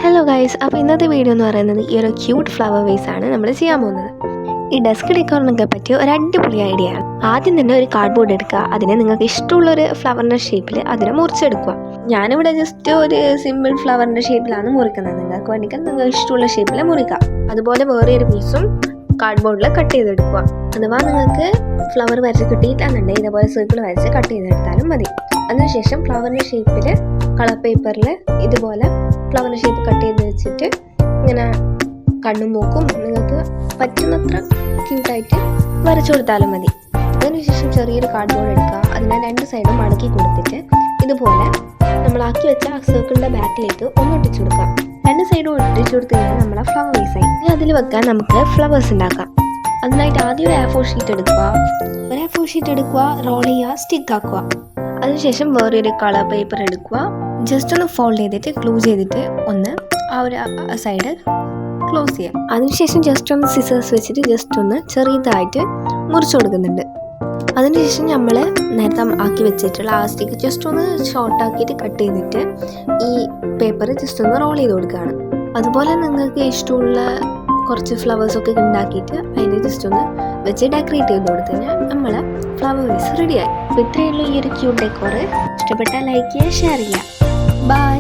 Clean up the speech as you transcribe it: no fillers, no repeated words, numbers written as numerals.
Hello guys, അപ്പോൾ ഇന്നത്തെ video എന്ന് പറയുന്നത് ഈ ഒരു ക്യൂട്ട് ഫ്ലവർ വേസ് ആണ് നമ്മൾ ചെയ്യാൻ പോകുന്നത്. ഈ ഡെസ്ക് ഡെക്കോറിനൊക്കെ പറ്റിയ ഒരു അടിപൊളി ഐഡിയ ആണ്. ആദ്യം തന്നെ ഒരു കാർഡ്ബോർഡ് എടുക്കുക, അതിനെ നിങ്ങൾക്ക് ഇഷ്ടമുള്ളൊരു ഫ്ലവറിൻ്റെ ഷേപ്പിൽ അതിനെ മുറിച്ചെടുക്കുക. ഞാനിവിടെ ജസ്റ്റ് ഒരു സിമ്പിൾ ഫ്ലവറിൻ്റെ ഷേപ്പിലാണ് മുറിക്കുന്നത്. നിങ്ങൾക്ക് വേണ്ടിയിട്ട് നിങ്ങൾക്ക് ഇഷ്ടമുള്ള ഷേപ്പിൽ മുറിക്കാം. അതുപോലെ വേറെ ഒരു പീസും കാർഡ്ബോർഡിൽ കട്ട് ചെയ്തെടുക്കുക. അഥവാ നിങ്ങൾക്ക് ഫ്ലവർ വരച്ച് കിട്ടിയിട്ടാണെന്നുണ്ടെങ്കിൽ ഇതേപോലെ സർക്കിൾ വരച്ച് കട്ട് ചെയ്തെടുത്താലും മതി. അതിനുശേഷം ഫ്ലവറിൻ്റെ ഷേപ്പിൽ കളർ പേപ്പറിൽ ഇതുപോലെ ഫ്ലവറിൻ്റെ ഷേപ്പ് കട്ട് ചെയ്ത് വെച്ചിട്ട് ഇങ്ങനെ കണ്ണും മൂക്കും നിങ്ങൾക്ക് പറ്റുന്നത്ര ക്യൂട്ടായിട്ട് വരച്ചു കൊടുത്താലും മതി. അതിനുശേഷം ചെറിയൊരു കാർഡ്ബോർഡ് എടുക്കുക, അതിനെ രണ്ട് സൈഡും മടക്കി കൊടുത്തിട്ട് ഇതുപോലെ നമ്മളാക്കി വെച്ച ആ സർക്കിളിൻ്റെ ബാക്കിലേക്ക് ഒന്ന് ഒട്ടിച്ചു കൊടുക്കാം. രണ്ട് സൈഡും ഒട്ടിച്ചു കൊടുത്തു കഴിഞ്ഞാൽ നമ്മളെ ഫ്ലവർ വേസായി. ഇനി അതിൽ വെക്കാൻ നമുക്ക് ഫ്ലവേഴ്സ് ഉണ്ടാക്കാം. അതിനായിട്ട് ആദ്യം ഒരു A4 ഷീറ്റ് എടുക്കുക, റോൾ ചെയ്യുക, സ്റ്റിക്ക് ആക്കുക. അതിനുശേഷം വേറൊരു കളർ പേപ്പർ എടുക്കുക, ജസ്റ്റ് ഒന്ന് ഫോൾഡ് ചെയ്തിട്ട് ഗ്ലൂ ചെയ്തിട്ട് ഒന്ന് ആ ഒരു സൈഡ് ക്ലോസ് ചെയ്യാം. അതിനുശേഷം ജസ്റ്റ് ഒന്ന് സിസേഴ്സ് വെച്ചിട്ട് ജസ്റ്റ് ഒന്ന് ചെറിയതായിട്ട് മുറിച്ചു കൊടുക്കുന്നുണ്ട്. അതിനുശേഷം നമ്മൾ നേരത്തെ ആക്കി വെച്ചിട്ടുള്ള ആ സ്റ്റിക്ക് ജസ്റ്റ് ഒന്ന് ഷോർട്ടാക്കിയിട്ട് കട്ട് ചെയ്തിട്ട് ഈ പേപ്പർ ജസ്റ്റ് ഒന്ന് റോൾ ചെയ്ത് കൊടുക്കുകയാണ്. അതുപോലെ നിങ്ങൾക്ക് ഇഷ്ടമുള്ള കുറച്ച് ഫ്ലവേഴ്സൊക്കെ ഉണ്ടാക്കിയിട്ട് അതിൻ്റെ ജസ്റ്റ് ഒന്ന് വെച്ച് ഡെക്കറേറ്റ് ചെയ്ത് കൊടുത്തു കഴിഞ്ഞാൽ നമ്മൾ ഫ്ലവർ വേസ് റെഡിയായി. അപ്പോൾ ഇത്രയുള്ള ഈ ഒരു ക്യൂട്ട് ഡെക്കോർ ഇഷ്ടപ്പെട്ടാൽ ലൈക്ക് ചെയ്യുക, ഷെയർ ചെയ്യുക. ബൈ.